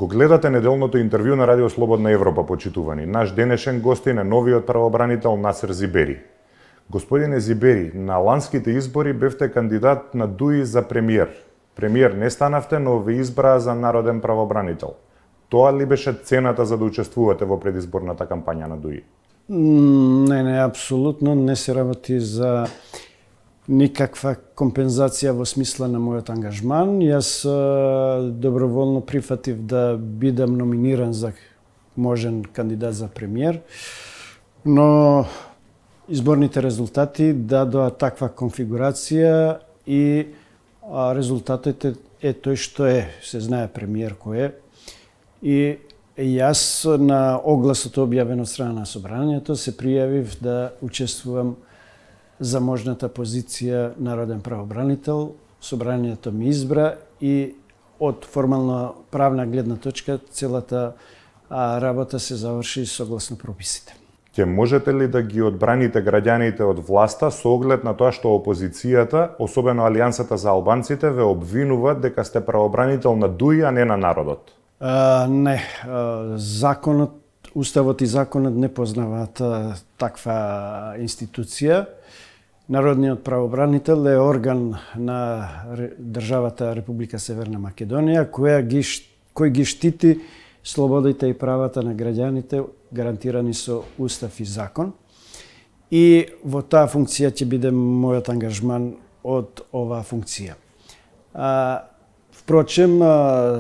гледате неделното интервју на Радио Слободна Европа, почитувани, наш денешен гостин е новиот правобранител Насер Зибери. Господине Зибери, на ланските избори бевте кандидат на ДУИ за премиер. Премиер не станавте, но ве избраа за народен правобранител. Тоа ли беше цената за да учествувате во предизборната кампања на ДУИ? Не, апсолутно не се работи за никаква компензација во смисла на мојот ангажман. Јас доброволно прифатив да бидам номиниран за можен кандидат за премиер, но изборните резултати дадоа таква конфигурација и резултатот е тој што е. Се знае премиер кој е. И јас на огласот објавен од страна на Собранието се пријавив да учествувам за можната позиција народен правобранител. Собранието ми избра и од формално правна гледна точка целата работа се заврши согласно прописите. Ќе можете ли да ги одбраните граѓаните од власта со оглед на тоа што опозицијата, особено Алијансата за албанците, ве обвинува дека сте правобранител на ДУИ, а не на народот? Не, законот, уставот и законот не познаваат таква институција. Народниот правобранител е орган на државата Република Северна Македонија, кој ги штити слободите и правата на граѓаните гарантирани со устав и закон. И во таа функција ќе биде мојот ангажман од оваа функција. Впрочем,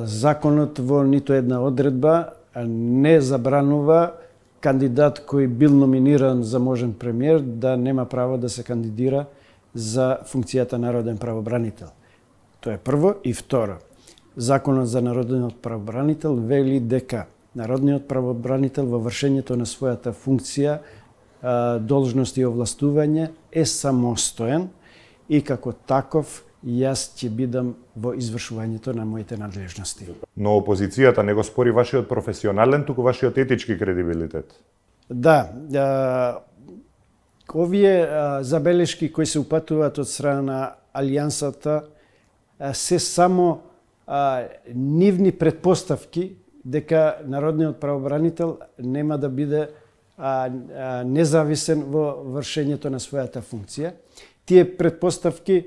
законот во ниту една одредба не забранува кандидат кој бил номиниран за можен премиер да нема право да се кандидира за функцијата народен правобранител. Тоа е прво. И второ, законот за народниот правобранител вели дека народниот правобранител во вршењето на својата функција, должност и овластување е самостоен и како таков јас ќе бидам во извршувањето на моите надлежности. Но опозицијата не го спори вашиот професионален, туку вашиот етички кредибилитет. Да, овие забелешки кои се упатуваат од страна на Алијансата се само нивни предпоставки дека народниот правобранител нема да биде независен во вршењето на својата функција. Тие предпоставки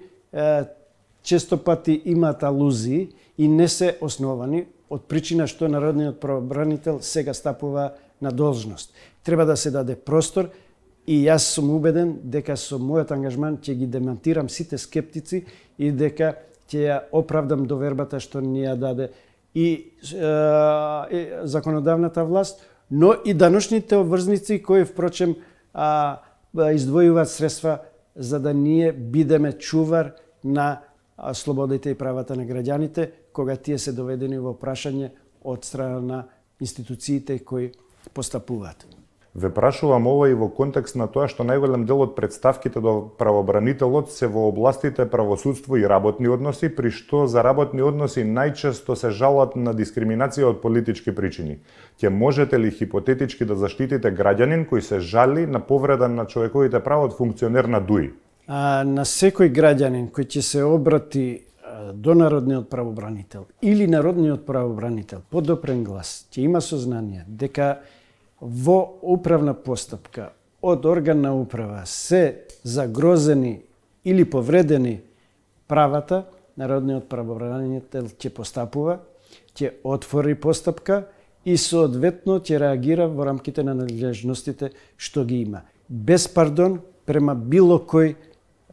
често пати имаат алузии и не се основани од причина што народниот правобранител сега стапува на должност. Треба да се даде простор и јас сум убеден дека со мојот ангажман ќе ги демантирам сите скептици и дека ќе ја оправдам довербата што ни ја даде и законодавната власт, но и даношните обврзници кои впрочем издвојуваат средства за да ние бидеме чувар на слободите и правата на граѓаните кога тие се доведени во прашање од страна на институциите кои постапуваат. Ве прашувам ова и во контекст на тоа што најголем дел од представките до правобранителот се во областите правосудство и работни односи, при што за работни односи најчесто се жалат на дискриминација од политички причини. Ќе можете ли хипотетички да заштитите граѓанин кој се жали на повреда на човековите права од функционер на ДУИ? На секој граѓанин кој ќе се обрати до народниот правобранител или народниот правобранител по допрен глас ќе има сознание дека во управна постапка од орган на управа се загрозени или повредени правата, народниот правобранител ќе постапува, ќе отвори постапка и соодветно ќе реагира во рамките на надлежностите што ги има. Без пардон према било кој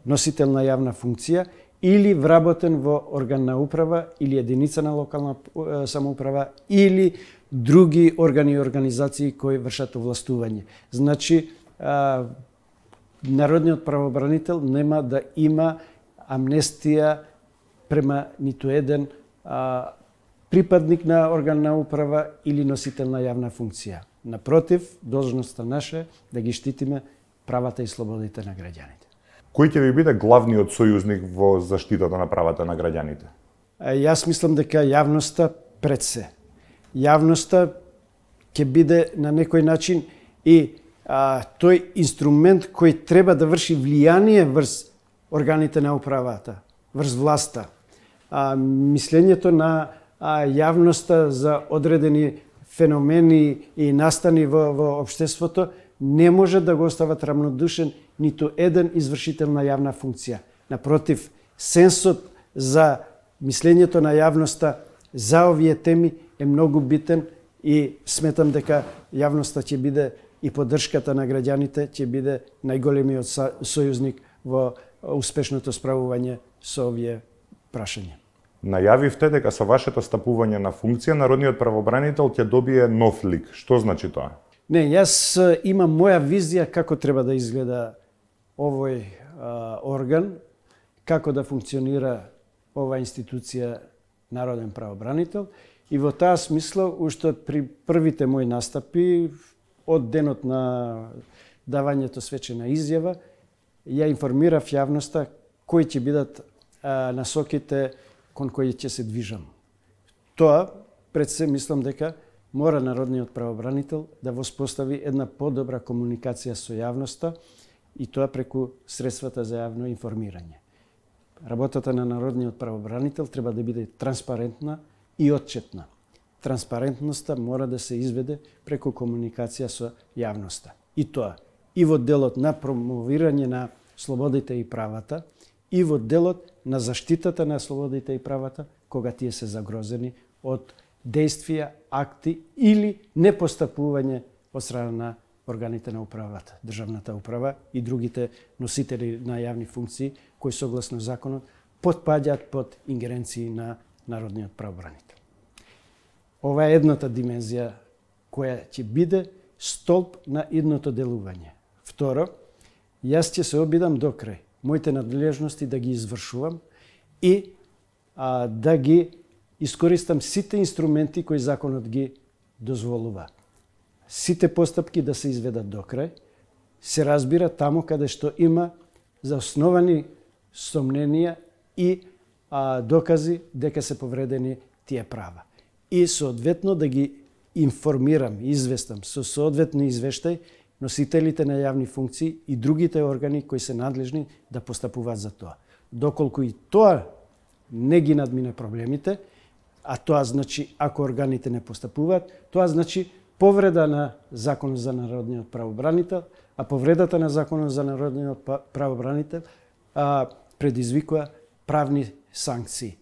носител на јавна функција или вработен во орган на управа или единица на локална самоуправа или други органи и организации кои вршат овластување. Значи, народниот правобранител нема да има амнестија према ниту еден припадник на орган на управа или носител на јавна функција. Напротив, должноста наша е да ги штитиме правата и слободите на граѓаните. Кој ќе ви биде главниот сојузник во заштитата на правата на граѓаните? Јас мислам дека јавноста пред се. Јавноста ќе биде на некој начин и тој инструмент кој треба да врши влијание врз органите на управата, врз власта. Мислењето на јавноста за одредени феномени и настани во општеството, не може да го остават равнодушен ниту еден извршител на јавна функција. Напротив, сенсот за мислењето на јавноста за овие теми е многу битен и сметам дека јавноста ќе биде и поддршката на граѓаните ќе биде најголемиот сојузник во успешното справување со овие прашања. Најавивте дека со вашето стапување на функција народниот правобранител ќе добие нов лик. Што значи тоа? Не, јас имам моја визија како треба да изгледа овој орган, како да функционира ова институција народен правобранител и во таа смисла уште при првите мои настапи од денот на давањето свечена изјава ја информирав јавноста кои ќе бидат насоките кон кои ќе се движам. Тоа пред се мислам дека мора народниот правобранител да воспостави една подобра комуникација со јавноста и тоа преку средствата за јавно информирање. Работата на народниот правобранител треба да биде транспарентна и отчетна. Транспарентноста мора да се изведе преку комуникација со јавноста. И тоа и во делот на промовирање на слободите и правата, и во делот на заштитата на слободите и правата, кога тие се загрозени од действија, акти или непостапување од страна на органите на управата, државната управа и другите носители на јавни функции, кои согласно законот потпаѓаат под ингеренции на народниот правобранител. Ова е едната димензија која ќе биде столб на идното делување. Второ, јас ќе се обидам до крај моите надлежности да ги извршувам и да ги искористам сите инструменти кои законот ги дозволува. Сите постапки да се изведат до крај, се разбира таму каде што има заосновани сомненија и докази дека се повредени тие права. И соодветно да ги информирам, известам со соодветни извештај носителите на јавни функции и другите органи кои се надлежни да постапуваат за тоа. Доколку и тоа не ги надмине проблемите, а тоа значи ако органите не постапуваат, тоа значи повреда на Законот за народниот правобранител, а повредата на Законот за народниот правобранител предизвикува правни санкции.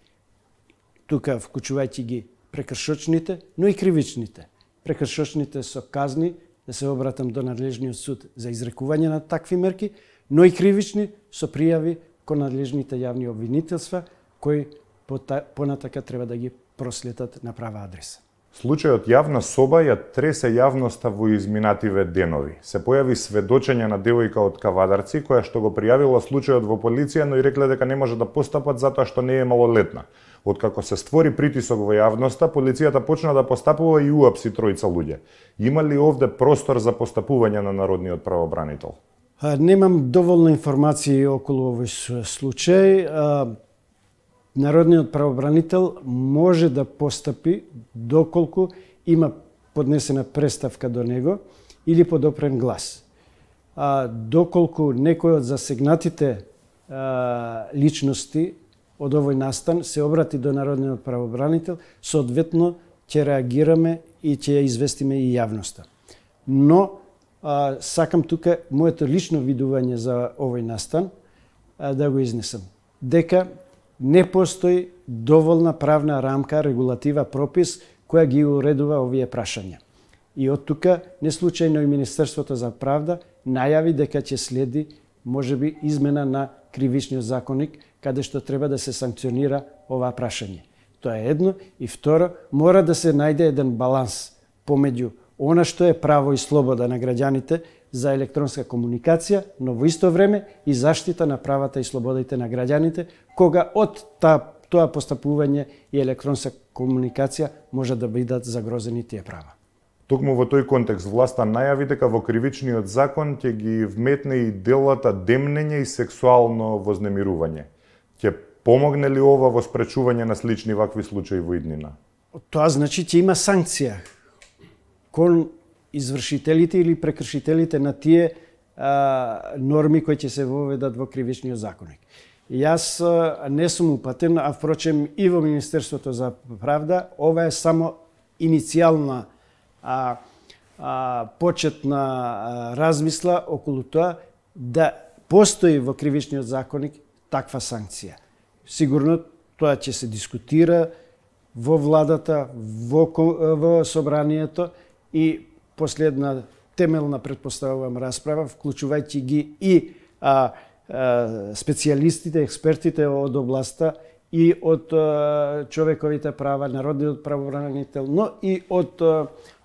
Тука вклучувајќи ги прекршочните, но и кривичните. Прекршочните со казни, да се обратам до надлежниот суд за изрекување на такви мерки, но и кривични со пријави кон надлежните јавни обвинителства, кои понатака треба да ги проследат на права адреса. Случајот јавна соба ја тресе јавноста во изминативе денови. Се појави сведочење на девојка од Кавадарци, која што го пријавила случајот во полиција, но и рекле дека не може да постапат затоа што не е малолетна. Откако се створи притисок во јавноста, полицијата почна да постапува и уапси тројца луѓе. Има ли овде простор за постапување на народниот правобранител? Немам доволно информации околу овој случај. Народниот правобранител може да постапи доколку има поднесена преставка до него или подопрен глас. Доколку некој од засегнатите личности од овој настан се обрати до народниот правобранител, соодветно ќе реагираме и ќе ја известиме и јавноста. Но сакам тука моето лично видување за овој настан да го изнесам. Дека не постои доволна правна рамка, регулатива, пропис која ги уредува овие прашања. И од тука не случајно и Министерството за правда најави дека ќе следи можеби измена на кривичниот законник, каде што треба да се санкционира ова прашање. Тоа е едно. И второ, мора да се најде еден баланс помеѓу она што е право и слобода на граѓаните за електронска комуникација, но во исто време и заштита на правата и слободите на граѓаните, кога од тоа постапување и електронска комуникација може да бидат загрозени тие права. Токму во тој контекст власта најави дека во кривичниот закон ќе ги вметне и делата демнење и сексуално вознемирување. Ќе помогне ли ова во спречување на слични вакви случаи во иднина? Тоа значи ќе има санкција кон извршителите или прекршителите на тие норми кои ќе се воведат во кривичниот законник. Јас не сум упатен, а впрочем и во Министерството за правда, ова е само иницијална почетна размисла околу тоа да постои во кривичниот законник таква санкција. Сигурно тоа ќе се дискутира во владата, во собранието и последна темелна, предпоставувам, расправа, вклучувајќи ги и специјалистите, експертите од областа и од човековите права, народниот правобранител, но и од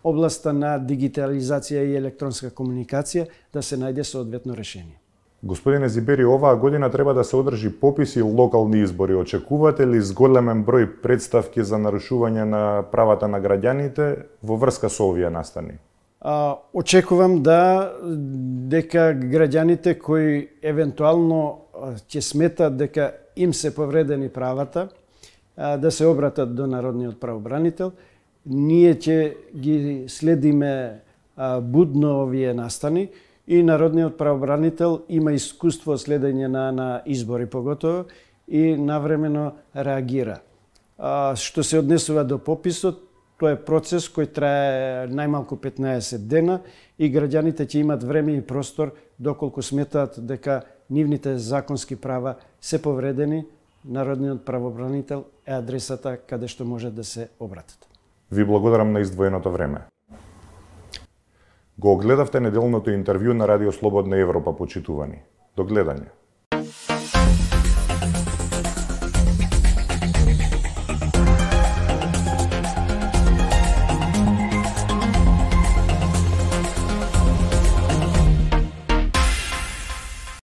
областа на дигитализација и електронска комуникација, да се најде соодветно решение. Господине Зибери, оваа година треба да се одржи попис и локални избори. Очекувате ли зголемен број представки за нарушување на правата на граѓаните во врска со овие настани? Очекувам дека граѓаните кои евентуално ќе сметат дека им се повредени правата, да се обратат до народниот правобранител. Ние ќе ги следиме будно овие настани и народниот правобранител има искуство од следење на избори поготово и навремено реагира. Што се однесува до пописот, тоа е процес кој трае најмалку 15 дена и граѓаните ќе имат време и простор доколку сметаат дека нивните законски права се повредени, народниот правобранител е адресата каде што може да се обратат. Ви благодарам на издвоеното време. Го огледавте неделното интервју на Радио Слободна Европа, почитувани. До гледање.